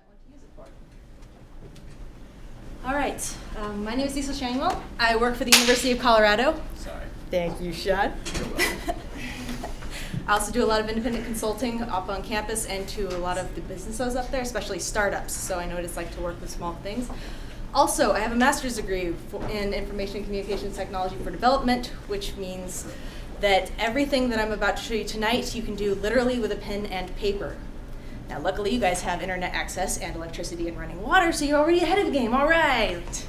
might want to use it for. All right, my name is Isla Schanuel. I work for the University of Colorado. Sorry. Thank you, Sean. You're welcome. I also do a lot of independent consulting up on campus and to a lot of the businesses up there, especially startups. So I know what it's like to work with small things. Also, I have a master's degree in information and communications technology for development, which means that everything that I'm about to show you tonight, you can do literally with a pen and paper. Now, luckily, you guys have internet access and electricity and running water, so you're already ahead of the game. All right.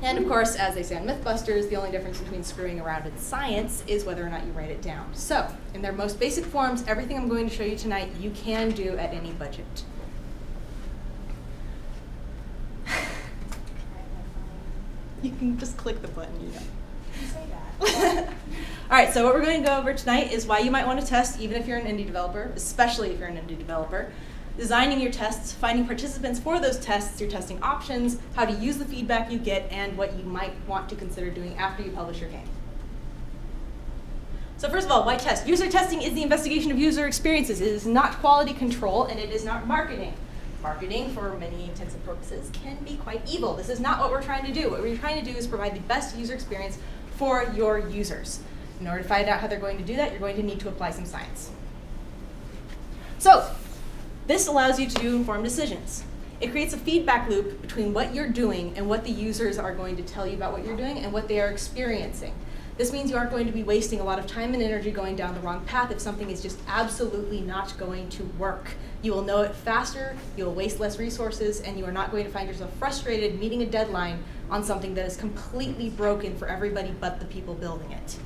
And of course, as they say on Mythbusters, the only difference between screwing around and science is whether or not you write it down. So, in their most basic forms, everything I'm going to show you tonight, you can do at any budget. You can just click the button, you know. You say that. All right, so what we're going to go over tonight is why you might want to test, even if you're an indie developer, especially if you're an indie developer, designing your tests, finding participants for those tests, your testing options, how to use the feedback you get, and what you might want to consider doing after you publish your game. So first of all, why test? User testing is the investigation of user experiences. It is not quality control, and it is not marketing. Marketing, for many intents and purposes, can be quite evil. This is not what we're trying to do. What we're trying to do is provide the best user experience for your users. In order to find out how they're going to do that, you're going to need to apply some science. So, this allows you to do informed decisions. It creates a feedback loop between what you're doing and what the users are going to tell you about what you're doing and what they are experiencing. This means you aren't going to be wasting a lot of time and energy going down the wrong path if something is just absolutely not going to work. You will know it faster, you will waste less resources, and you are not going to find yourself frustrated meeting a deadline on something that is completely broken for everybody but the people building it.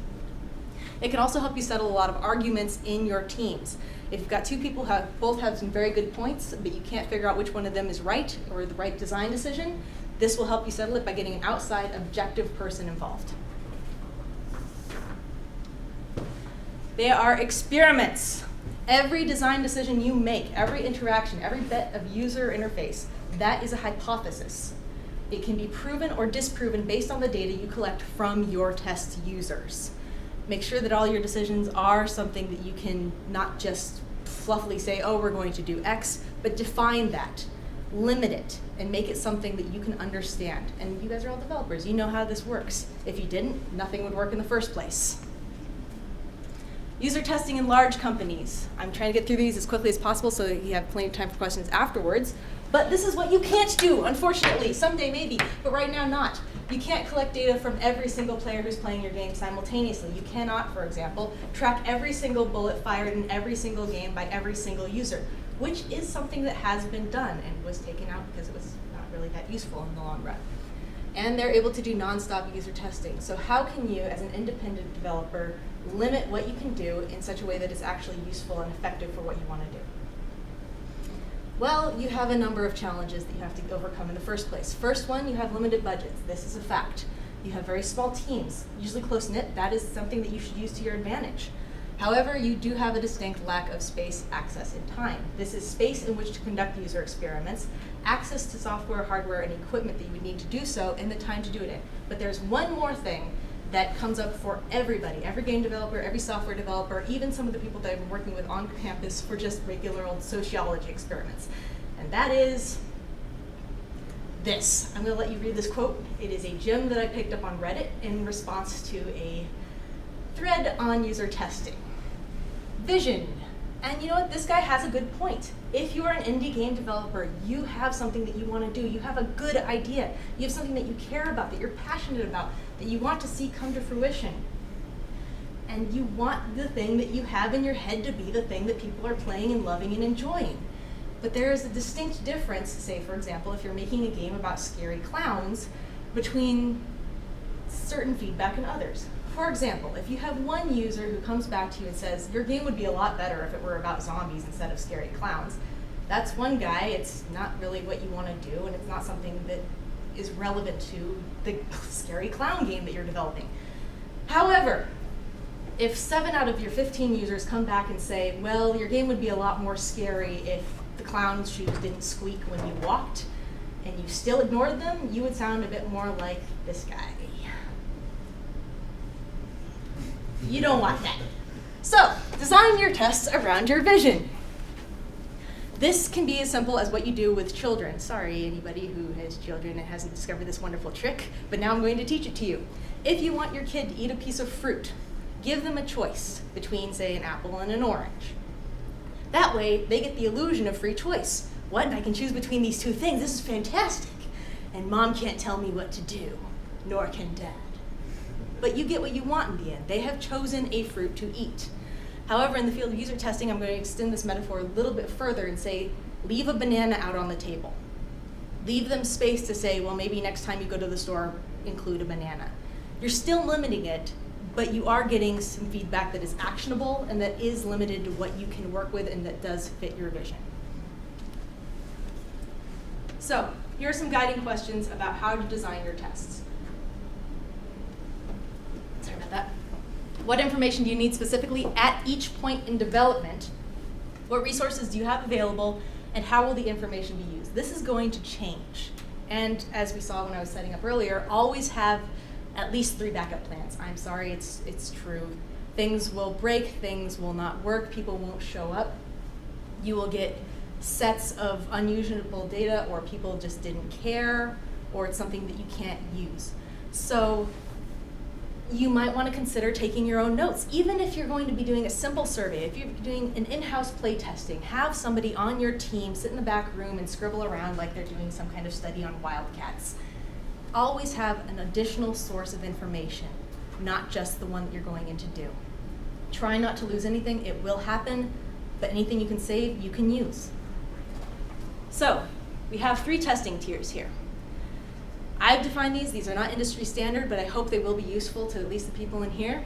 It can also help you settle a lot of arguments in your teams. If you've got two people who both have some very good points, but you can't figure out which one of them is right or the right design decision, this will help you settle it by getting an outside, objective person involved. They are experiments. Every design decision you make, every interaction, every bit of user interface, that is a hypothesis. It can be proven or disproven based on the data you collect from your test users. Make sure that all your decisions are something that you can not just fluffily say, oh, we're going to do X, but define that, limit it, and make it something that you can understand. And you guys are all developers. You know how this works. If you didn't, nothing would work in the first place. User testing in large companies. I'm trying to get through these as quickly as possible so that you have plenty of time for questions afterwards. But this is what you can't do, unfortunately. Someday maybe, but right now not. You can't collect data from every single player who's playing your game simultaneously. You cannot, for example, track every single bullet fired in every single game by every single user, which is something that has been done and was taken out because it was not really that useful in the long run. And they're able to do nonstop user testing. So how can you, as an independent developer, limit what you can do in such a way that is actually useful and effective for what you want to do? Well, you have a number of challenges that you have to overcome in the first place. First one, you have limited budgets. This is a fact. You have very small teams, usually close-knit. That is something that you should use to your advantage. However, you do have a distinct lack of space, access, and time. This is space in which to conduct user experiments, access to software, hardware, and equipment that you would need to do so, and the time to do it in. But there's one more thing that comes up for everybody, every game developer, every software developer, even some of the people that I've been working with on campus for just regular old sociology experiments. And that is this. I'm going to let you read this quote. It is a gem that I picked up on Reddit in response to a thread on user testing. Vision. And you know what? This guy has a good point. If you are an indie game developer, you have something that you want to do. You have a good idea. You have something that you care about, that you're passionate about, that you want to see come to fruition. And you want the thing that you have in your head to be the thing that people are playing and loving and enjoying. But there is a distinct difference, say, for example, if you're making a game about scary clowns, between certain feedback and others. For example, if you have one user who comes back to you and says, your game would be a lot better if it were about zombies instead of scary clowns, that's one guy. It's not really what you want to do, and it's not something that is relevant to the scary clown game that you're developing. However, if 7 out of your 15 users come back and say, well, your game would be a lot more scary if the clown's shoes didn't squeak when you walked, and you still ignored them, you would sound a bit more like this guy. You don't want that. So, design your tests around your vision. This can be as simple as what you do with children. Sorry, anybody who has children and hasn't discovered this wonderful trick, but now I'm going to teach it to you. If you want your kid to eat a piece of fruit, give them a choice between, say, an apple and an orange. That way, they get the illusion of free choice. What? I can choose between these two things. This is fantastic. And mom can't tell me what to do, nor can dad. But you get what you want in the end. They have chosen a fruit to eat. However, in the field of user testing, I'm going to extend this metaphor a little bit further and say, leave a banana out on the table. Leave them space to say, well, maybe next time you go to the store, include a banana. You're still limiting it, but you are getting some feedback that is actionable and that is limited to what you can work with and that does fit your vision. So, here are some guiding questions about how to design your tests. Sorry about that. What information do you need specifically at each point in development? What resources do you have available, and how will the information be used? This is going to change. And as we saw when I was setting up earlier, always have at least 3 backup plans. I'm sorry, it's true. Things will break, things will not work, people won't show up. You will get sets of unusable data, or people just didn't care, or it's something that you can't use. So you might want to consider taking your own notes. Even if you're going to be doing a simple survey, if you're doing an in-house play testing, have somebody on your team sit in the back room and scribble around like they're doing some kind of study on wildcats. Always have an additional source of information, not just the one that you're going in to do. Try not to lose anything. It will happen, but anything you can save, you can use. So, we have 3 testing tiers here. I've defined these. These are not industry standard, but I hope they will be useful to at least the people in here.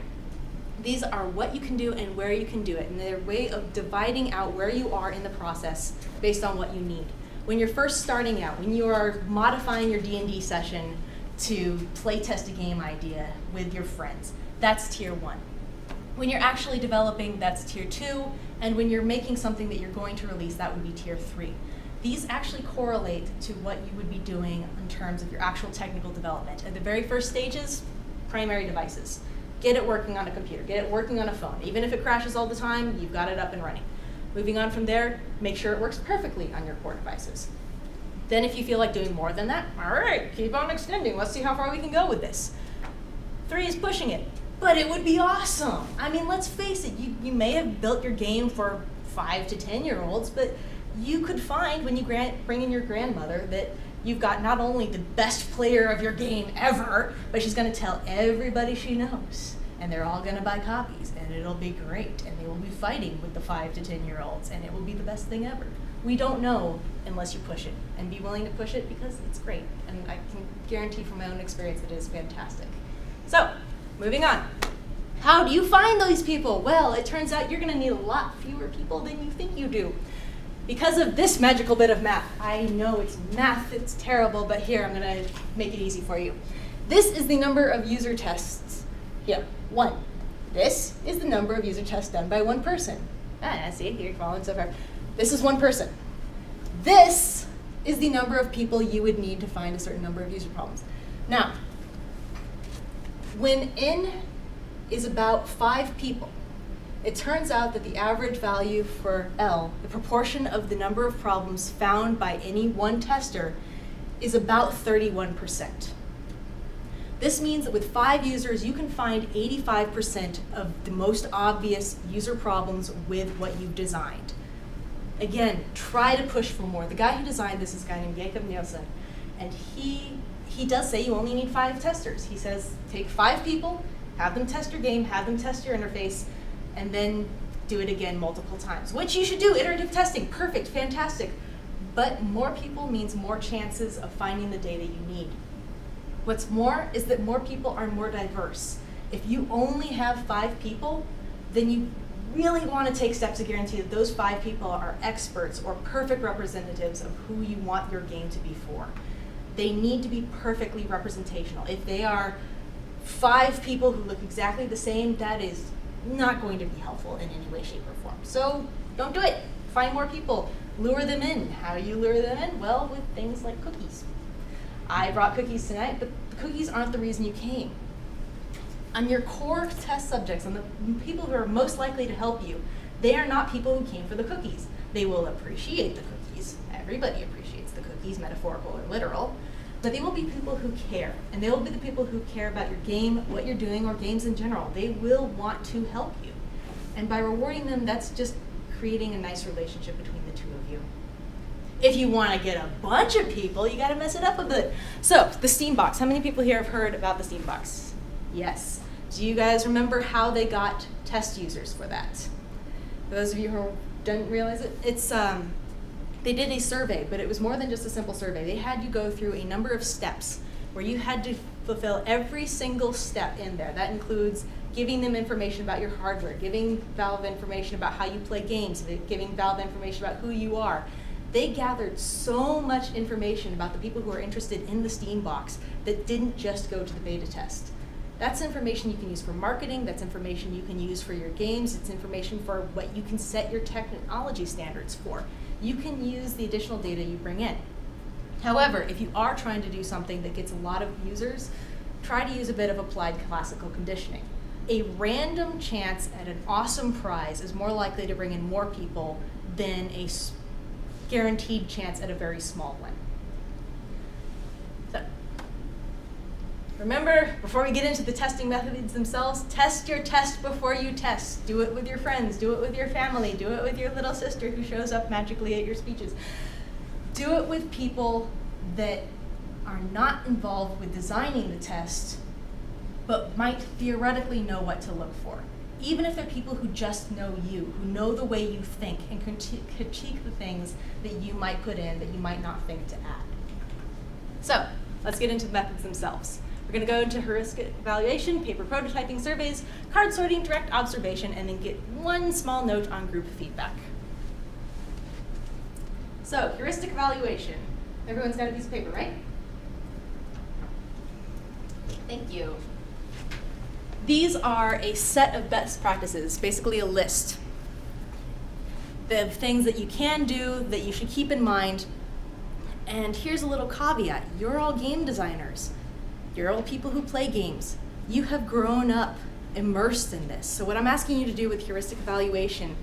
These are what you can do and where you can do it, and they're a way of dividing out where you are in the process based on what you need. When you're first starting out, when you are modifying your D&D session to play test a game idea with your friends, that's tier 1. When you're actually developing, that's tier 2, and when you're making something that you're going to release, that would be tier 3. These actually correlate to what you would be doing in terms of your actual technical development. At the very first stages, primary devices. Get it working on a computer, get it working on a phone. Even if it crashes all the time, you've got it up and running. Moving on from there, make sure it works perfectly on your core devices. Then if you feel like doing more than that, all right, keep on extending. Let's see how far we can go with this. 3 is pushing it, but it would be awesome. I mean, let's face it, you may have built your game for 5 to 10-year-olds, but you could find when you bring in your grandmother that you've got not only the best player of your game ever, but she's going to tell everybody she knows. And they're all going to buy copies, and it'll be great. And they will be fighting with the 5 to 10-year-olds, and it will be the best thing ever. We don't know unless you push it, and be willing to push it because it's great. And I can guarantee from my own experience that it is fantastic. So, moving on. How do you find these people? Well, it turns out you're going to need a lot fewer people than you think you do. Because of this magical bit of math. I know it's math, it's terrible, but here, I'm going to make it easy for you. This is the number of user tests. Here, 1. This is the number of user tests done by 1 person. See, you're following so far. This is 1 person. This is the number of people you would need to find a certain number of user problems. Now, when N is about 5 people, it turns out that the average value for L, the proportion of the number of problems found by any one tester, is about 31%. This means that with 5 users, you can find 85% of the most obvious user problems with what you've designed. Again, try to push for more. The guy who designed this is a guy named Jacob Nielsen, and he does say you only need 5 testers. He says take 5 people, have them test your game, have them test your interface, and then do it again multiple times, which you should do. Iterative testing, perfect, fantastic. But more people means more chances of finding the data you need. What's more is that more people are more diverse. If you only have 5 people, then you really want to take steps to guarantee that those 5 people are experts or perfect representatives of who you want your game to be for. They need to be perfectly representational. If they are 5 people who look exactly the same, that is not going to be helpful in any way, shape, or form. So don't do it. Find more people. Lure them in. How do you lure them in? Well, with things like cookies. I brought cookies tonight, but the cookies aren't the reason you came. On your core test subjects, on the people who are most likely to help you, they are not people who came for the cookies. They will appreciate the cookies. Everybody appreciates the cookies, metaphorical or literal. But they will be people who care. And they will be the people who care about your game, what you're doing, or games in general. They will want to help you. And by rewarding them, that's just creating a nice relationship between the two of you. If you want to get a bunch of people, you got to mess it up a bit. So, the Steam Box. How many people here have heard about the Steam Box? Yes. Do you guys remember how they got test users for that? For those of you who didn't realize it, it's they did a survey, but it was more than just a simple survey. They had you go through a number of steps where you had to fulfill every single step in there. That includes giving them information about your hardware, giving Valve information about how you play games, giving Valve information about who you are. They gathered so much information about the people who are interested in the Steam Box that didn't just go to the beta test. That's information you can use for marketing, that's information you can use for your games, it's information for what you can set your technology standards for. You can use the additional data you bring in. However, if you are trying to do something that gets a lot of users, try to use a bit of applied classical conditioning. A random chance at an awesome prize is more likely to bring in more people than a guaranteed chance at a very small one. So, remember, before we get into the testing methods themselves, test your test before you test. Do it with your friends, do it with your family, do it with your little sister who shows up magically at your speeches. Do it with people that are not involved with designing the test, but might theoretically know what to look for. Even if they're people who just know you, who know the way you think and critique the things that you might put in that you might not think to add. So, let's get into the methods themselves. We're going to go into heuristic evaluation, paper prototyping surveys, card sorting, direct observation, and then get one small note on group feedback. So, heuristic evaluation. Everyone's got a piece of paper, right? Thank you. These are a set of best practices, basically a list. The things that you can do, that you should keep in mind. And here's a little caveat. You're all game designers. You're all people who play games. You have grown up immersed in this. So what I'm asking you to do with heuristic evaluation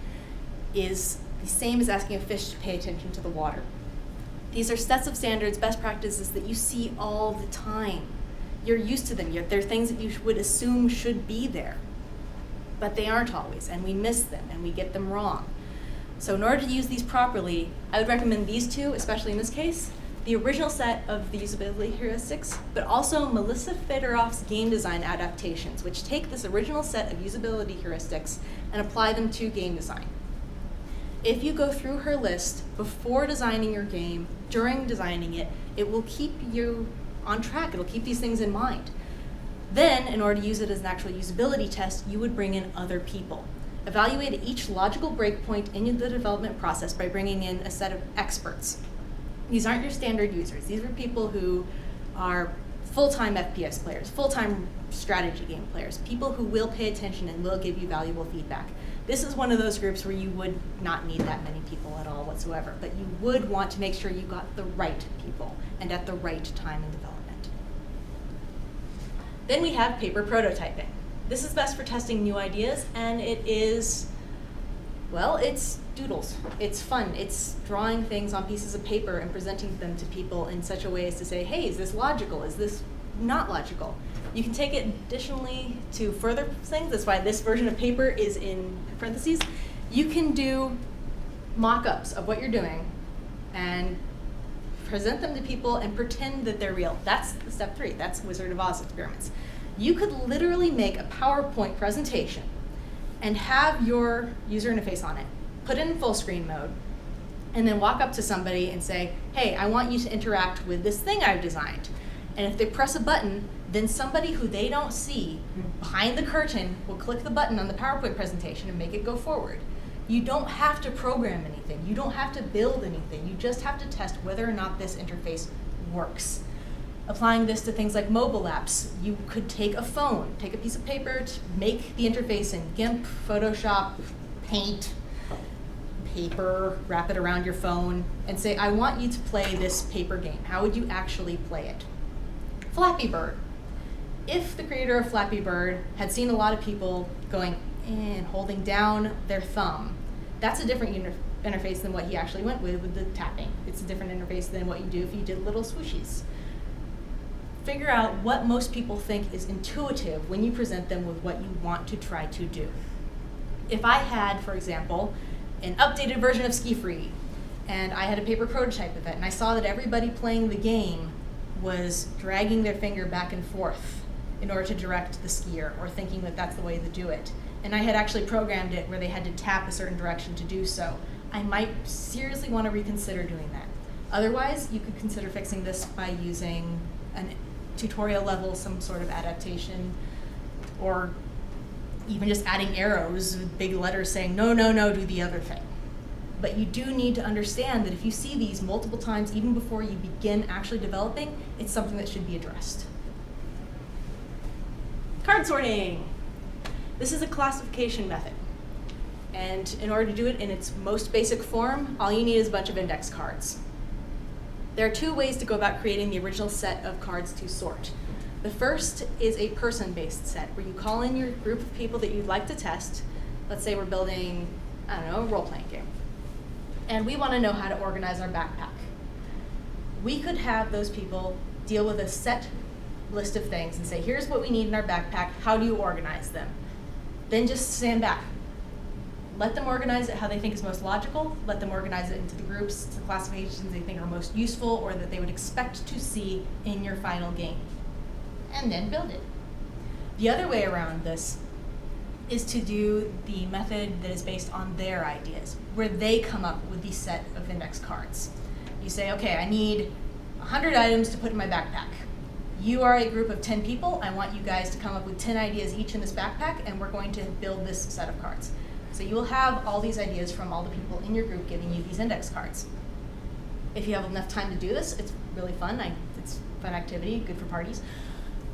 is the same as asking a fish to pay attention to the water. These are sets of standards, best practices that you see all the time. You're used to them. They're things that you would assume should be there. But they aren't always, and we miss them, and we get them wrong. So in order to use these properly, I would recommend these two, especially in this case, the original set of the usability heuristics, but also Melissa Fedoroff's game design adaptations, which take this original set of usability heuristics and apply them to game design. If you go through her list before designing your game, during designing it, it will keep you on track. It'll keep these things in mind. Then, in order to use it as an actual usability test, you would bring in other people. Evaluate each logical breakpoint in the development process by bringing in a set of experts. These aren't your standard users. These are people who are full-time FPS players, full-time strategy game players, people who will pay attention and will give you valuable feedback. This is one of those groups where you would not need that many people at all whatsoever, but you would want to make sure you got the right people and at the right time in development. Then we have paper prototyping. This is best for testing new ideas, and it is, well, it's doodles. It's fun. It's drawing things on pieces of paper and presenting them to people in such a way as to say, hey, is this logical? Is this not logical? You can take it additionally to further things. That's why this version of paper is in parentheses. You can do mock-ups of what you're doing and present them to people and pretend that they're real. That's step 3. That's Wizard of Oz experiments. You could literally make a PowerPoint presentation and have your user interface on it, put it in full screen mode, and then walk up to somebody and say, hey, I want you to interact with this thing I've designed. And if they press a button, then somebody who they don't see behind the curtain will click the button on the PowerPoint presentation and make it go forward. You don't have to program anything. You don't have to build anything. You just have to test whether or not this interface works. Applying this to things like mobile apps, you could take a phone, take a piece of paper, to make the interface in GIMP, Photoshop, Paint, paper, wrap it around your phone, and say, I want you to play this paper game. How would you actually play it? Flappy Bird. If the creator of Flappy Bird had seen a lot of people going and holding down their thumb, that's a different interface than what he actually went with the tapping. It's a different interface than what you do if you did little swooshies. Figure out what most people think is intuitive when you present them with what you want to try to do. If I had, for example, an updated version of Ski Free, and I had a paper prototype of it, and I saw that everybody playing the game was dragging their finger back and forth in order to direct the skier, or thinking that that's the way to do it, and I had actually programmed it where they had to tap a certain direction to do so, I might seriously want to reconsider doing that. Otherwise, you could consider fixing this by using a tutorial level, some sort of adaptation, or even just adding arrows with big letters saying, no, no, no, do the other thing. But you do need to understand that if you see these multiple times, even before you begin actually developing, it's something that should be addressed. Card sorting. This is a classification method. And in order to do it in its most basic form, all you need is a bunch of index cards. There are two ways to go about creating the original set of cards to sort. The first is a person-based set, where you call in your group of people that you'd like to test. Let's say we're building, I don't know, a role-playing game. And we want to know how to organize our backpack. We could have those people deal with a set list of things and say, here's what we need in our backpack, how do you organize them? Then just stand back. Let them organize it how they think is most logical. Let them organize it into the groups, the classifications they think are most useful or that they would expect to see in your final game. And then build it. The other way around this is to do the method that is based on their ideas, where they come up with the set of index cards. You say, okay, I need 100 items to put in my backpack. You are a group of 10 people. I want you guys to come up with 10 ideas each in this backpack, and we're going to build this set of cards. So you will have all these ideas from all the people in your group giving you these index cards. If you have enough time to do this, it's really fun. It's a fun activity, good for parties.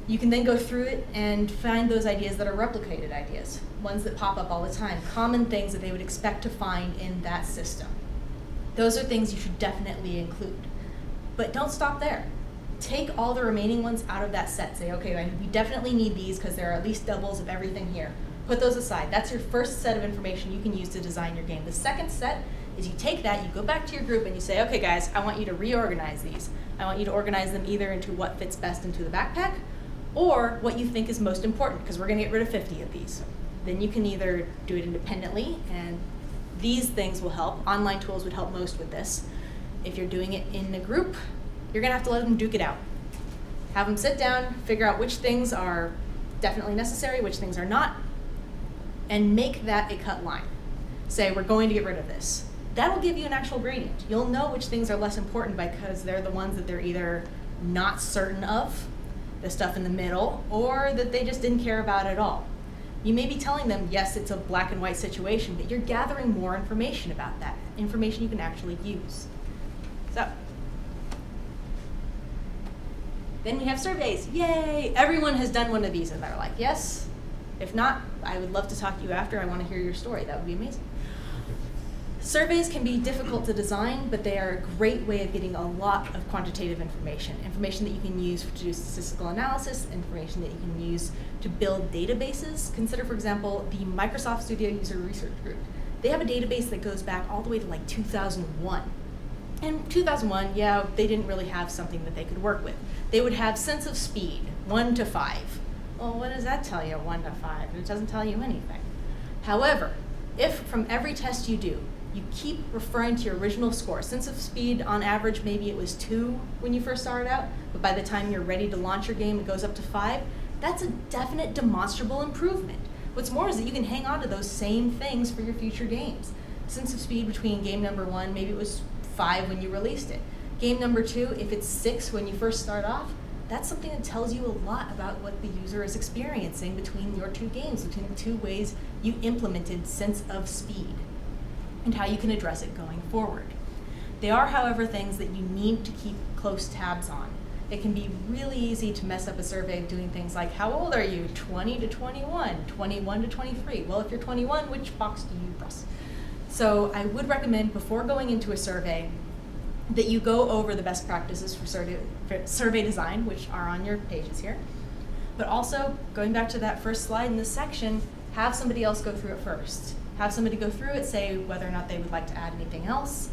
You can then go through it and find those ideas that are replicated ideas, ones that pop up all the time, common things that they would expect to find in that system. Those are things you should definitely include. But don't stop there. Take all the remaining ones out of that set. Say, okay, we definitely need these because there are at least doubles of everything here. Put those aside. That's your first set of information you can use to design your game. The second set is you take that, you go back to your group and you say, okay guys, I want you to reorganize these. I want you to organize them either into what fits best into the backpack or what you think is most important, because we're going to get rid of 50 of these. Then you can either do it independently, and these things will help. Online tools would help most with this. If you're doing it in a group, you're going to have to let them duke it out. Have them sit down, figure out which things are definitely necessary, which things are not, and make that a cut line. Say, we're going to get rid of this. That'll give you an actual gradient. You'll know which things are less important because they're the ones that they're either not certain of, the stuff in the middle, or that they just didn't care about at all. You may be telling them, yes, it's a black and white situation, but you're gathering more information about that, information you can actually use. So, then we have surveys. Yay! Everyone has done one of these in their life, yes? If not, I would love to talk to you after. I want to hear your story. That would be amazing. Surveys can be difficult to design, but they are a great way of getting a lot of quantitative information. Information that you can use to do statistical analysis, information that you can use to build databases. Consider, for example, the Microsoft Studio User Research Group. They have a database that goes back all the way to like 2001. In 2001, yeah, they didn't really have something that they could work with. They would have sense of speed, 1 to 5. Well, what does that tell you, 1 to 5? It doesn't tell you anything. However, if from every test you do, you keep referring to your original score. Sense of speed, on average, maybe it was 2 when you first started out, but by the time you're ready to launch your game, it goes up to 5. That's a definite demonstrable improvement. What's more is that you can hang on to those same things for your future games. Sense of speed between game number 1, maybe it was 5 when you released it. Game number 2, if it's 6 when you first start off, that's something that tells you a lot about what the user is experiencing between your two games, between the two ways you implemented sense of speed, and how you can address it going forward. They are, however, things that you need to keep close tabs on. It can be really easy to mess up a survey doing things like, how old are you? 20 to 21, 21 to 23. Well, if you're 21, which box do you press? So I would recommend, before going into a survey, that you go over the best practices for survey design, which are on your pages here. But also, going back to that first slide in this section, have somebody else go through it first. Have somebody go through it, say whether or not they would like to add anything else,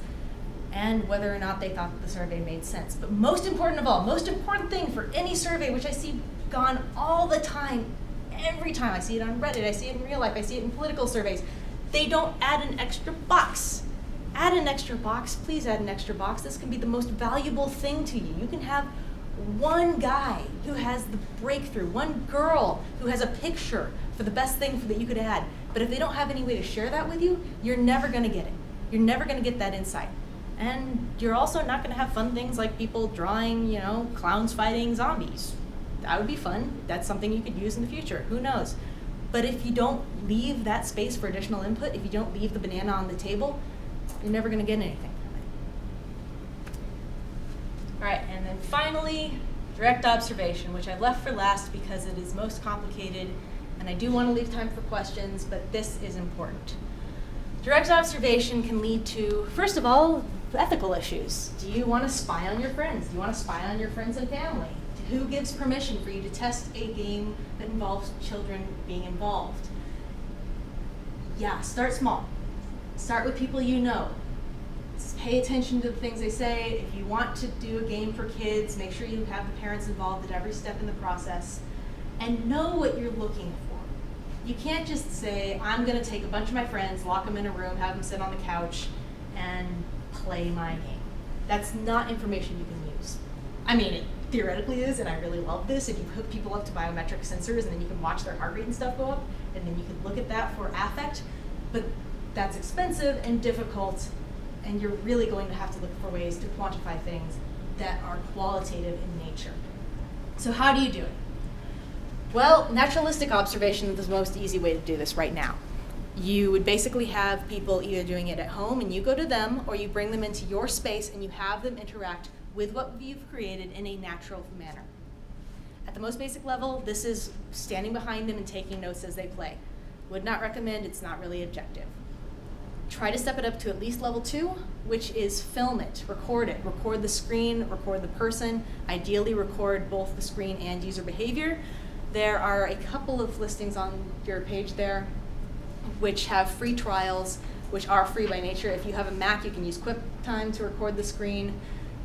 and whether or not they thought that the survey made sense. But most important of all, most important thing for any survey, which I see gone all the time, every time, I see it on Reddit, I see it in real life, I see it in political surveys, they don't add an extra box. Add an extra box, please add an extra box. This can be the most valuable thing to you. You can have one guy who has the breakthrough, one girl who has a picture for the best thing that you could add. But if they don't have any way to share that with you, you're never gonna get it. You're never gonna get that insight. And you're also not gonna have fun things like people drawing, clowns fighting zombies. That would be fun. That's something you could use in the future, who knows? But if you don't leave that space for additional input, if you don't leave the banana on the table, you're never gonna get anything from it. All right, and then finally, direct observation, which I left for last because it is most complicated, and I do want to leave time for questions, but this is important. Direct observation can lead to, first of all, ethical issues. Do you want to spy on your friends? Do you want to spy on your friends and family? Who gives permission for you to test a game that involves children being involved? Yeah, start small. Start with people you know. Pay attention to the things they say. If you want to do a game for kids, make sure you have the parents involved at every step in the process and know what you're looking for. You can't just say, I'm going to take a bunch of my friends, lock them in a room, have them sit on the couch, and play my game. That's not information you can use. I mean, it theoretically is, and I really love this. If you hook people up to biometric sensors, and then you can watch their heart rate and stuff go up, and then you can look at that for affect, but that's expensive and difficult, and you're really going to have to look for ways to quantify things that are qualitative in nature. So how do you do it? Well, naturalistic observation is the most easy way to do this right now. You would basically have people either doing it at home and you go to them, or you bring them into your space and you have them interact with what you've created in a natural manner. At the most basic level, this is standing behind them and taking notes as they play. Would not recommend, it's not really objective. Try to step it up to at least level 2, which is film it, record the screen, record the person, ideally record both the screen and user behavior. There are a couple of listings on your page there which have free trials, which are free by nature. If you have a Mac, you can use QuickTime to record the screen.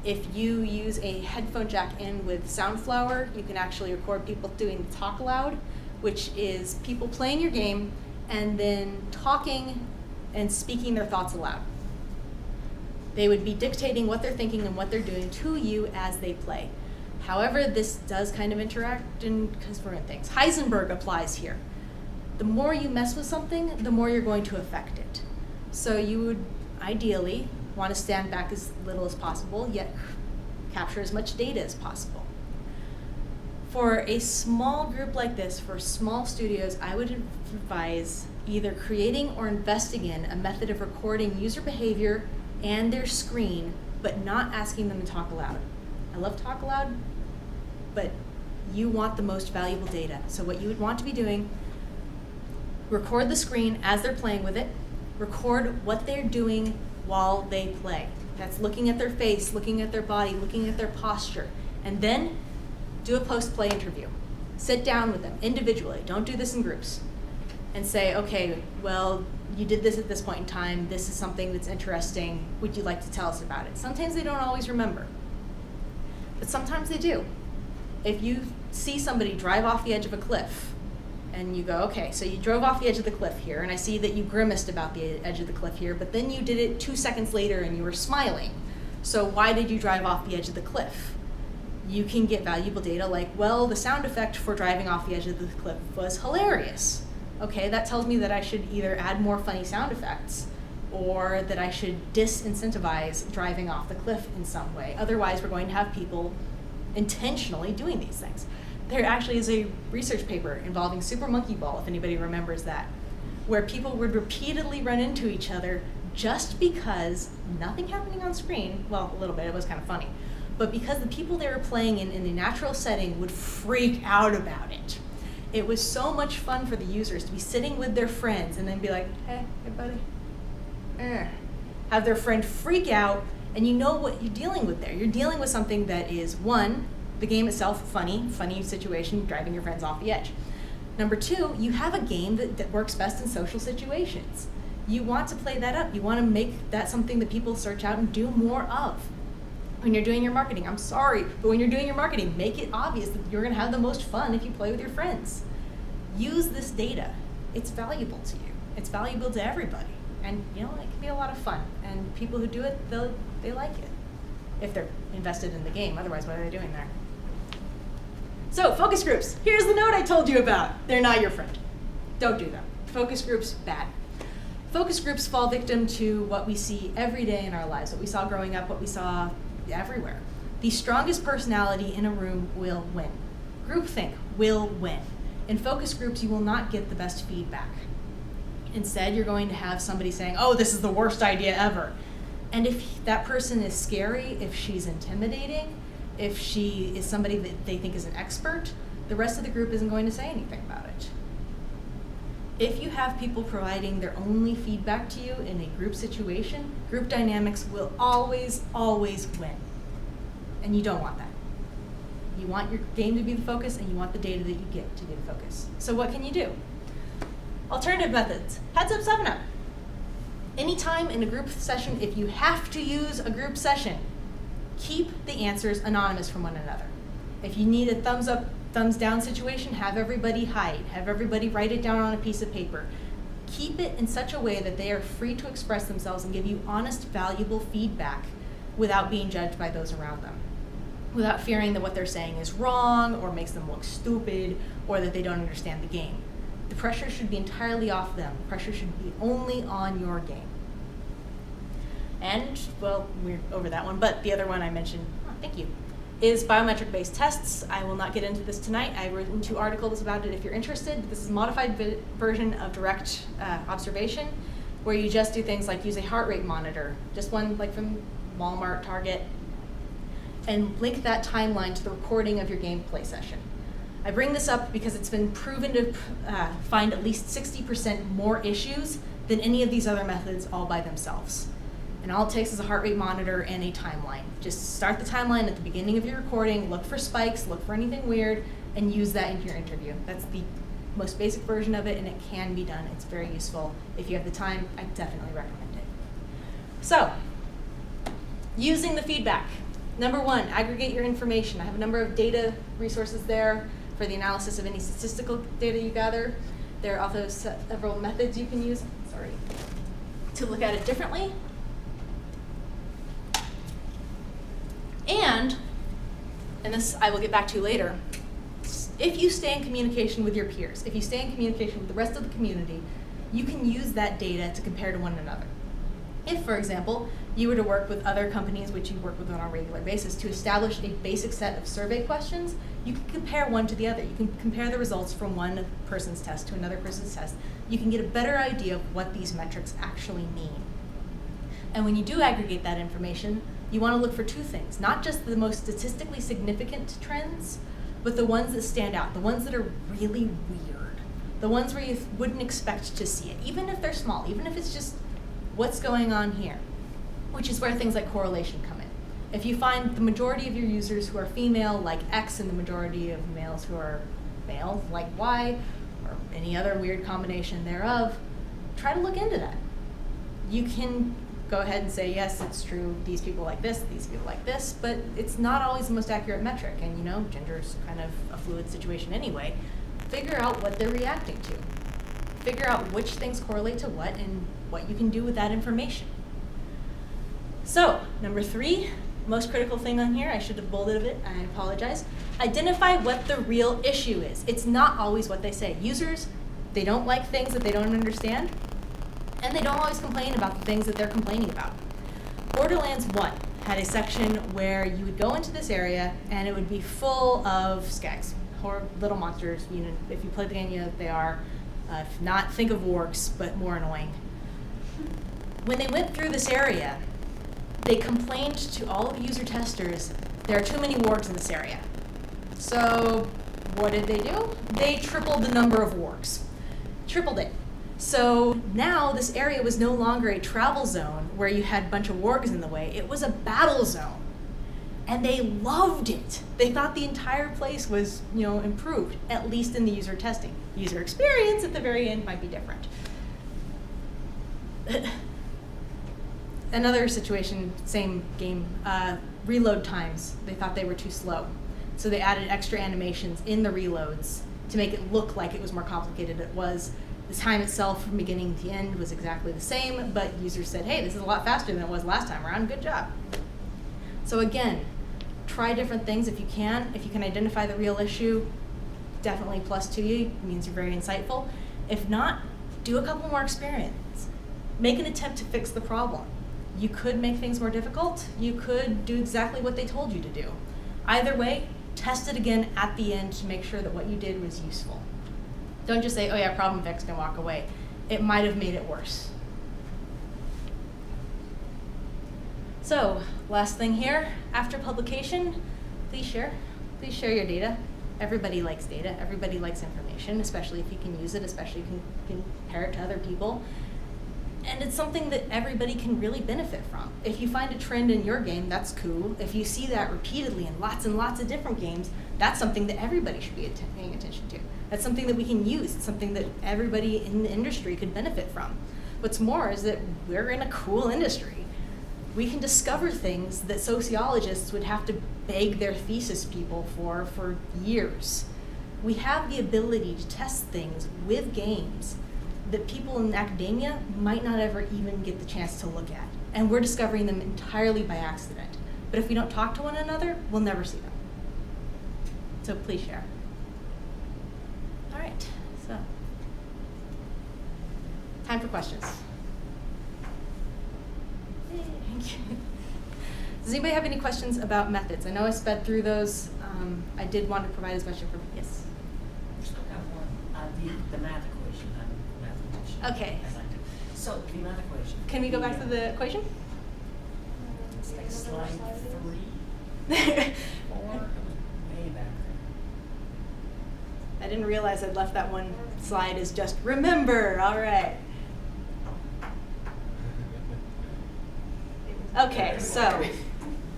If you use a headphone jack in with Soundflower, you can actually record people doing talk aloud, which is people playing your game and then talking and speaking their thoughts aloud. They would be dictating what they're thinking and what they're doing to you as they play. However, this does kind of interact and confirm things. Heisenberg applies here. The more you mess with something, the more you're going to affect it. So you would ideally want to stand back as little as possible, yet capture as much data as possible. For a small group like this, for small studios, I would advise either creating or investing in a method of recording user behavior and their screen, but not asking them to talk aloud. I love talk aloud, but you want the most valuable data. So what you would want to be doing, record the screen as they're playing with it, record what they're doing while they play. That's looking at their face, looking at their body, looking at their posture, and then do a post-play interview. Sit down with them individually, don't do this in groups, and say, okay, well, you did this at this point in time, this is something that's interesting, would you like to tell us about it? Sometimes they don't always remember, but sometimes they do. If you see somebody drive off the edge of a cliff, and you go, okay, so you drove off the edge of the cliff here, and I see that you grimaced about the edge of the cliff here, but then you did it 2 seconds later and you were smiling. So why did you drive off the edge of the cliff? You can get valuable data like, well, the sound effect for driving off the edge of the cliff was hilarious. Okay, that tells me that I should either add more funny sound effects or that I should disincentivize driving off the cliff in some way. Otherwise, we're going to have people intentionally doing these things. There actually is a research paper involving Super Monkey Ball, if anybody remembers that, where people would repeatedly run into each other just because nothing happening on screen, well, a little bit, it was kind of funny, but because the people they were playing in a natural setting would freak out about it. It was so much fun for the users to be sitting with their friends and then be like, hey buddy, have their friend freak out, and you know what you're dealing with there. You're dealing with something that is, 1, the game itself, funny situation, driving your friends off the edge. Number 2, you have a game that works best in social situations. You want to play that up. You want to make that something that people search out and do more of. When you're doing your marketing, I'm sorry, but when you're doing your marketing, make it obvious that you're going to have the most fun if you play with your friends. Use this data. It's valuable to you. It's valuable to everybody. And it can be a lot of fun. And people who do it, they like it. If they're invested in the game. Otherwise, what are they doing there? So, focus groups. Here's the note I told you about. They're not your friend. Don't do them. Focus groups, bad. Focus groups fall victim to what we see every day in our lives, what we saw growing up, what we saw everywhere. The strongest personality in a room will win. Groupthink will win. In focus groups, you will not get the best feedback. Instead, you're going to have somebody saying, oh, this is the worst idea ever. And if that person is scary, if she's intimidating, if she is somebody that they think is an expert, the rest of the group isn't going to say anything about it. If you have people providing their only feedback to you in a group situation, group dynamics will always, always win. And you don't want that. You want your game to be the focus, and you want the data that you get to be the focus. So what can you do? Alternative methods. Heads up, 7-up. Anytime in a group session, if you have to use a group session, keep the answers anonymous from one another. If you need a thumbs up, thumbs down situation, have everybody hide. Have everybody write it down on a piece of paper. Keep it in such a way that they are free to express themselves and give you honest, valuable feedback without being judged by those around them. Without fearing that what they're saying is wrong or makes them look stupid or that they don't understand the game. The pressure should be entirely off them. The pressure should be only on your game. And, well, we're over that one, but the other one I mentioned, thank you, is biometric-based tests. I will not get into this tonight. I've written 2 articles about it if you're interested. This is a modified version of direct observation, where you just do things like use a heart rate monitor, just one like from Walmart, Target, and link that timeline to the recording of your gameplay session. I bring this up because it's been proven to find at least 60% more issues than any of these other methods all by themselves. And all it takes is a heart rate monitor and a timeline. Just start the timeline at the beginning of your recording, look for spikes, look for anything weird, and use that in your interview. That's the most basic version of it, and it can be done. It's very useful. If you have the time, I definitely recommend it. So, using the feedback. Number 1, aggregate your information. I have a number of data resources there for the analysis of any statistical data you gather. There are also several methods you can use, to look at it differently. And this I will get back to later, if you stay in communication with your peers, if you stay in communication with the rest of the community, you can use that data to compare to one another. If, for example, you were to work with other companies which you work with on a regular basis to establish a basic set of survey questions, you can compare one to the other. You can compare the results from one person's test to another person's test. You can get a better idea of what these metrics actually mean. And when you do aggregate that information, you want to look for 2 things, not just the most statistically significant trends, but the ones that stand out, the ones that are really weird, the ones where you wouldn't expect to see it, even if they're small, even if it's just what's going on here, which is where things like correlation come in. If you find the majority of your users who are female like X and the majority of males who are male like Y, or any other weird combination thereof, try to look into that. You can go ahead and say, yes, it's true, these people like this, these people like this, but it's not always the most accurate metric, and gender is kind of a fluid situation anyway. Figure out what they're reacting to. Figure out which things correlate to what and what you can do with that information. So, number 3, most critical thing on here, I should have bolded it, I apologize. Identify what the real issue is. It's not always what they say. Users, they don't like things that they don't understand, and they don't always complain about the things that they're complaining about. Borderlands 1 had a section where you would go into this area and it would be full of skags, or little monsters. If you play the game, you know what they are. If not, think of wargs, but more annoying. When they went through this area, they complained to all of the user testers, there are too many wargs in this area. So what did they do? They tripled the number of wargs. Tripled it. So now this area was no longer a travel zone where you had a bunch of wargs in the way. It was a battle zone. And they loved it. They thought the entire place was, improved, at least in the user testing. User experience at the very end might be different. Another situation, same game, reload times. They thought they were too slow. So they added extra animations in the reloads to make it look like it was more complicated than it was. The time itself from beginning to end was exactly the same, but users said, hey, this is a lot faster than it was last time around, good job. So again, try different things if you can. If you can identify the real issue, definitely plus to you, it means you're very insightful. If not, do a couple more experiments. Make an attempt to fix the problem. You could make things more difficult. You could do exactly what they told you to do. Either way, test it again at the end to make sure that what you did was useful. Don't just say, oh yeah, problem fixed and walk away. It might have made it worse. So, last thing here, after publication, please share. Please share your data. Everybody likes data. Everybody likes information, especially if you can use it, especially if you can compare it to other people. And it's something that everybody can really benefit from. If you find a trend in your game, that's cool. If you see that repeatedly in lots and lots of different games, that's something that everybody should be paying attention to. That's something that we can use. It's something that everybody in the industry could benefit from. What's more is that we're in a cool industry. We can discover things that sociologists would have to beg their thesis people for years. We have the ability to test things with games that people in academia might not ever even get the chance to look at. And we're discovering them entirely by accident. But if we don't talk to one another, we'll never see them. So please share. All right, so time for questions. Does anybody have any questions about methods? I know I sped through those. I did want to provide as much information. Yes? I still got one. The math equation. I'm a mathematician. Okay. So the math equation. Can we go back to the equation? It's like slide 3, 4. It was way back I didn't realize I'd left that one slide as just remember. All right. Okay, so.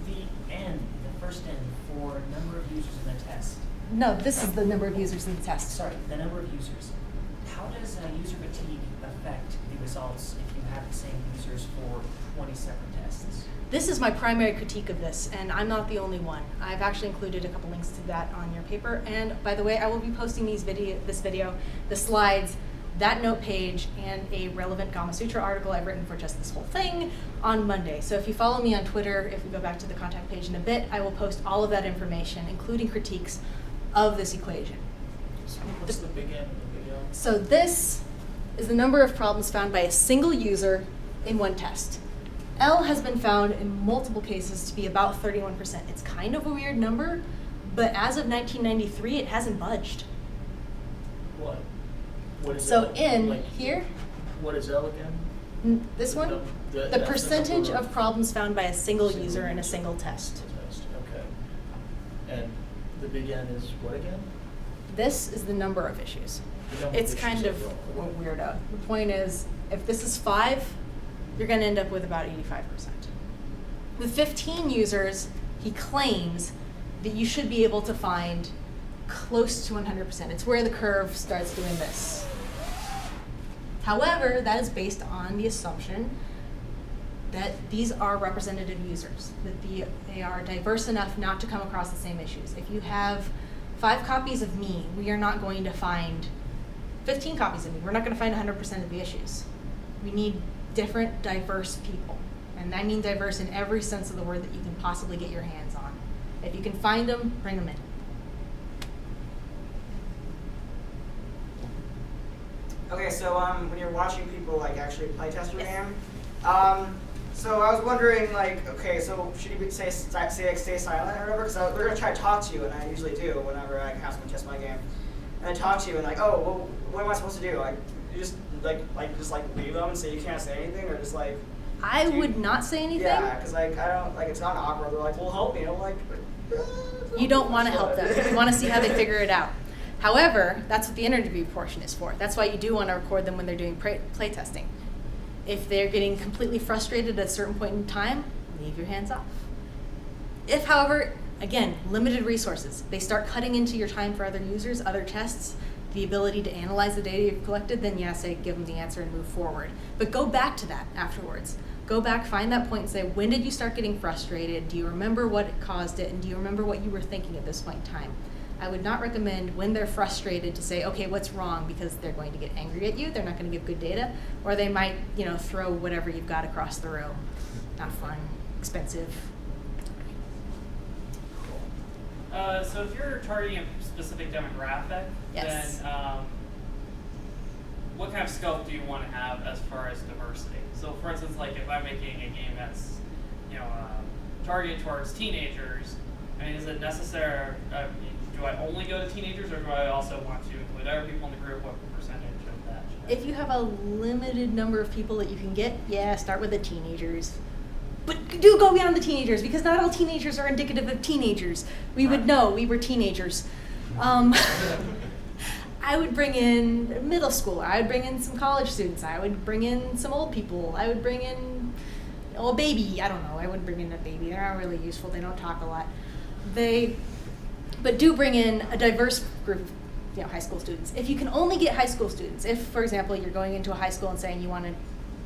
The n, the first n, for number of users in the test. No, this is the number of users in the test. Sorry, the number of users. How does user fatigue affect the results if you have the same users for 20 separate tests? This is my primary critique of this, and I'm not the only one. I've actually included a couple links to that on your paper. And by the way, I will be posting this video, the slides, that note page, and a relevant Gama Sutra article I've written for just this whole thing on Monday. So if you follow me on Twitter, if we go back to the contact page in a bit, I will post all of that information, including critiques of this equation. So what's the big N and the big L? So this is the number of problems found by a single user in one test. L has been found in multiple cases to be about 31%. It's kind of a weird number, but as of 1993, it hasn't budged. What? What is So L? in Like, here, what is L again? this one, the That's percentage number of problems found by a single single user in a user. single test. Test, okay. And the big N is what again? This is the number of issues. The number It's issues kind of overall. a weirdo. The point is, if this is 5, you're going to end up with about 85%. With 15 users, he claims that you should be able to find close to 100%. It's where the curve starts doing this. However, that is based on the assumption that these are representative users, that they are diverse enough not to come across the same issues. If you have 5 copies of me, we are not going to find 15 copies of me. We're not going to find 100% of the issues. We need different, diverse people. And I mean diverse in every sense of the word that you can possibly get your hands on. If you can find them, bring them in. Okay, so when you're watching people like actually play test your Yes. game, so I was wondering like, okay, so should you stay silent or whatever? Because we're gonna try to talk to you, and I usually do whenever I have someone test my game, and I talk to you and like, oh, well, what am I supposed to do? Like, you just leave them and say you can't say anything, or just like. I would not say anything. Yeah, because like I don't like it's not awkward. They're like, well, help me. I'm like. You don't want to help them. You want to see how they figure it out. However, that's what the interview portion is for. That's why you do want to record them when they're doing play testing. If they're getting completely frustrated at a certain point in time, leave your hands off. If, however, again, limited resources, they start cutting into your time for other users, other tests, the ability to analyze the data you've collected, then yes, I give them the answer and move forward. But go back to that afterwards. Go back, find that point and say, when did you start getting frustrated? Do you remember what caused it? And do you remember what you were thinking at this point in time? I would not recommend when they're frustrated to say, okay, what's wrong? Because they're going to get angry at you. They're not going to give good data. Or they might, throw whatever you've got across the room. Not fun, expensive. So if you're targeting a specific demographic, Yes. then what kind of scope do you want to have as far as diversity? So for instance, like if I'm making a game that's, targeted towards teenagers, I mean, is it necessary, do I only go to teenagers, or do I also want to include other people in the group? What percentage of that should I If you have a limited number of people that you can get, yeah, start with the teenagers. But do go beyond the teenagers, because not all teenagers are indicative of teenagers. We would know we were teenagers. I would bring in middle school. I would bring in some college students. I would bring in some old people. I would bring in a baby. I don't know. I wouldn't bring in a baby. They're not really useful. They don't talk a lot. But do bring in a diverse group of high school students. If you can only get high school students, if, for example, you're going into a high school and saying you want to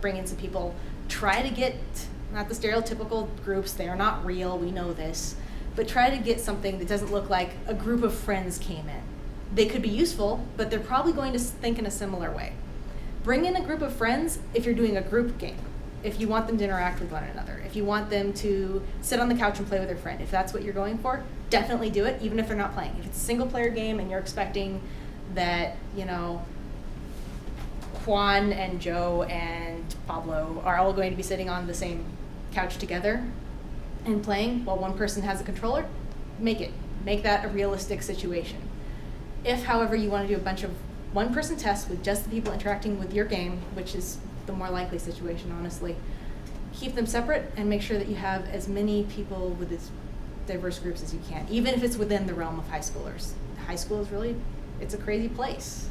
bring in some people, try to get, not the stereotypical groups, they are not real, we know this, but try to get something that doesn't look like a group of friends came in. They could be useful, but they're probably going to think in a similar way. Bring in a group of friends if you're doing a group game, if you want them to interact with one another, if you want them to sit on the couch and play with their friend. If that's what you're going for, definitely do it, even if they're not playing. If it's a single player game and you're expecting that, Juan and Joe and Pablo are all going to be sitting on the same couch together and playing while one person has a controller, make that a realistic situation. If, however, you want to do a bunch of one-person tests with just the people interacting with your game, which is the more likely situation, honestly, keep them separate and make sure that you have as many people with as diverse groups as you can, even if it's within the realm of high schoolers. High school is really, it's a crazy place.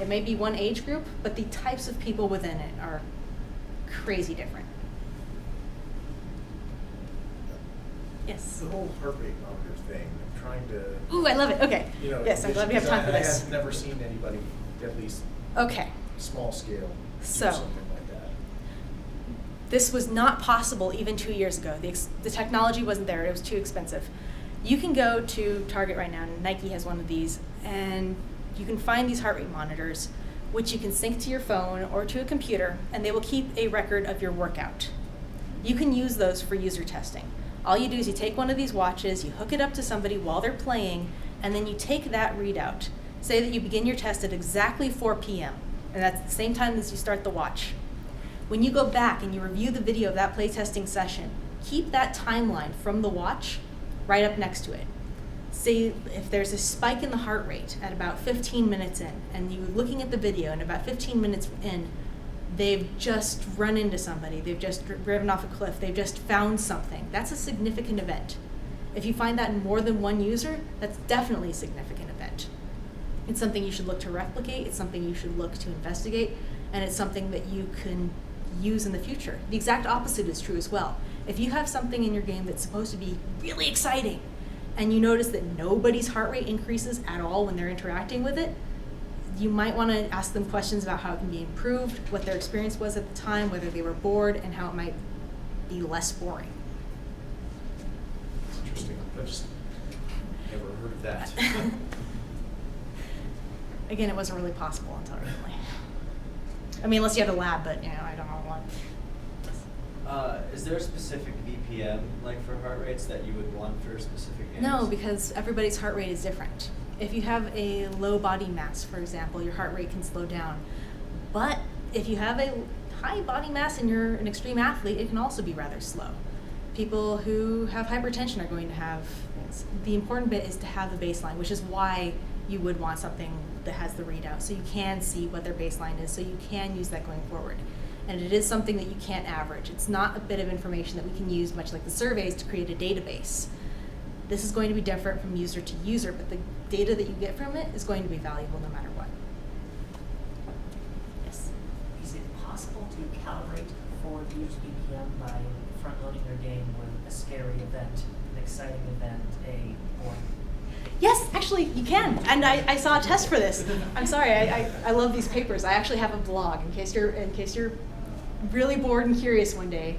It may be one age group, but the types of people within it are crazy different. Yes? The whole heart rate monitor thing, I'm trying to... Ooh, I love it. Okay. Yes, I'm glad we have time for I this. have never seen anybody, at least Okay. small scale, do So- something like that. This was not possible even 2 years ago. The technology wasn't there. It was too expensive. You can go to Target right now, and Nike has one of these, and you can find these heart rate monitors, which you can sync to your phone or to a computer, and they will keep a record of your workout. You can use those for user testing. All you do is you take one of these watches, you hook it up to somebody while they're playing, and then you take that readout. Say that you begin your test at exactly 4 p.m., and that's the same time as you start the watch. When you go back and you review the video of that playtesting session, keep that timeline from the watch right up next to it. Say if there's a spike in the heart rate at about 15 minutes in, and you're looking at the video, and about 15 minutes in, they've just run into somebody, they've just driven off a cliff, they've just found something. That's a significant event. If you find that in more than one user, that's definitely a significant event. It's something you should look to replicate, it's something you should look to investigate, and it's something that you can use in the future. The exact opposite is true as well. If you have something in your game that's supposed to be really exciting, and you notice that nobody's heart rate increases at all when they're interacting with it, you might want to ask them questions about how it can be improved, what their experience was at the time, whether they were bored, and how it might be less boring. It's interesting, I've just never heard of that. Again, it wasn't really possible until recently. I mean, unless you had a lab, but I don't know what. Is there a specific BPM like for heart rates that you would want for specific games? No, because everybody's heart rate is different. If you have a low body mass, for example, your heart rate can slow down. But if you have a high body mass and you're an extreme athlete, it can also be rather slow. People who have hypertension are going to have things. The important bit is to have the baseline, which is why you would want something that has the readout, so you can see what their baseline is, so you can use that going forward. And it is something that you can't average. It's not a bit of information that we can use, much like the surveys, to create a database. This is going to be different from user to user, but the data that you get from it is going to be valuable no matter what. Yes? Is it possible to calibrate for the user's BPM by front-loading their game with a scary event, an exciting event, a boring? Yes, actually, you can. And I saw a test for this. I'm sorry, I love these papers. I actually have a blog in case you're really bored and curious one day.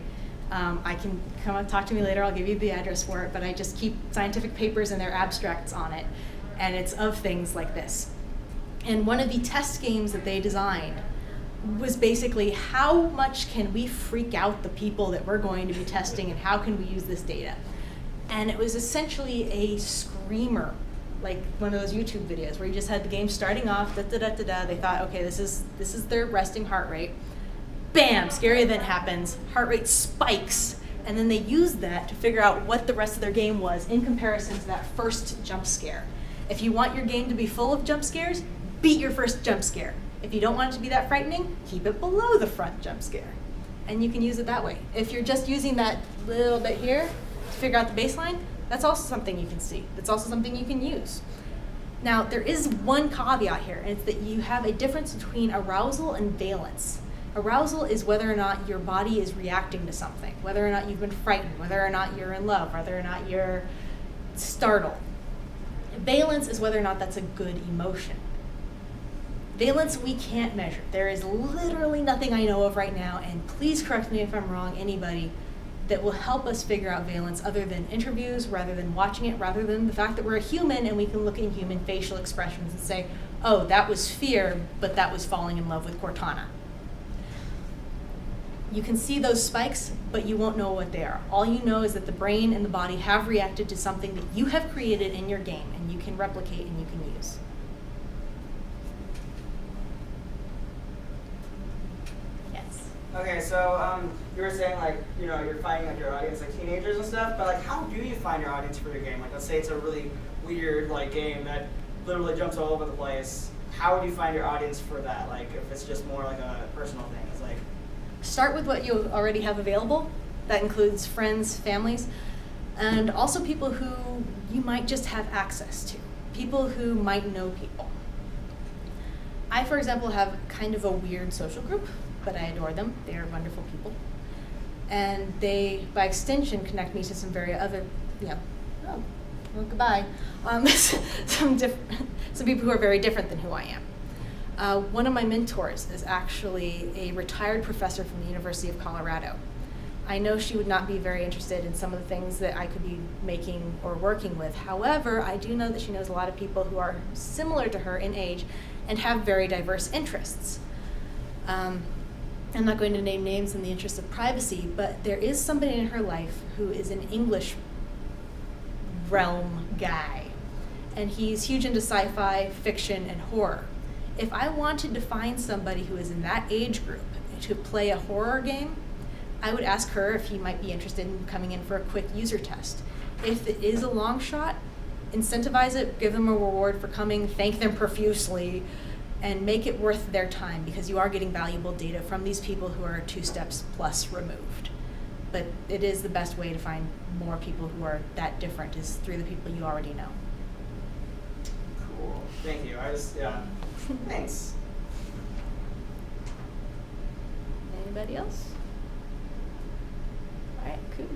I can come and talk to me later. I'll give you the address for it. But I just keep scientific papers and their abstracts on it, and it's of things like this. And one of the test games that they designed was basically how much can we freak out the people that we're going to be testing, and how can we use this data? And it was essentially a screamer, like one of those YouTube videos where you just had the game starting off, da-da-da-da-da. They thought, okay, this is their resting heart rate. Bam, scary event happens, heart rate spikes, and then they used that to figure out what the rest of their game was in comparison to that first jump scare. If you want your game to be full of jump scares, beat your first jump scare. If you don't want it to be that frightening, keep it below the front jump scare. And you can use it that way. If you're just using that little bit here to figure out the baseline, that's also something you can see. That's also something you can use. Now, there is one caveat here, and it's that you have a difference between arousal and valence. Arousal is whether or not your body is reacting to something, whether or not you've been frightened, whether or not you're in love, whether or not you're startled. Valence is whether or not that's a good emotion. Valence we can't measure. There is literally nothing I know of right now, and please correct me if I'm wrong, anybody, that will help us figure out valence other than interviews, rather than watching it, rather than the fact that we're a human and we can look at human facial expressions and say, oh, that was fear, but that was falling in love with Cortana. You can see those spikes, but you won't know what they are. All you know is that the brain and the body have reacted to something that you have created in your game, and you can replicate and you can use. Yes? Okay, so you were saying like, you know, you're finding like your audience, like teenagers and stuff, but like how do you find your audience for your game? Like let's say it's a really weird like game that literally jumps all over the place. How would you find your audience for that? Like if it's just more like a personal thing, it's like Start with what you already have available. That includes friends, families, and also people who you might just have access to, people who might know people. I, for example, have kind of a weird social group, but I adore them. They are wonderful people. And they, by extension, connect me to some very other, oh, well, goodbye. Some people who are very different than who I am. One of my mentors is actually a retired professor from the University of Colorado. I know she would not be very interested in some of the things that I could be making or working with. However, I do know that she knows a lot of people who are similar to her in age and have very diverse interests. I'm not going to name names in the interest of privacy, but there is somebody in her life who is an English realm guy, and he's huge into sci-fi, fiction, and horror. If I wanted to find somebody who is in that age group to play a horror game, I would ask her if he might be interested in coming in for a quick user test. If it is a long shot, incentivize it, give them a reward for coming, thank them profusely, and make it worth their time, because you are getting valuable data from these people who are 2 steps plus removed. But it is the best way to find more people who are that different, is through the people you already know. cool. Thank you. Thanks. Anybody else? All right, cool.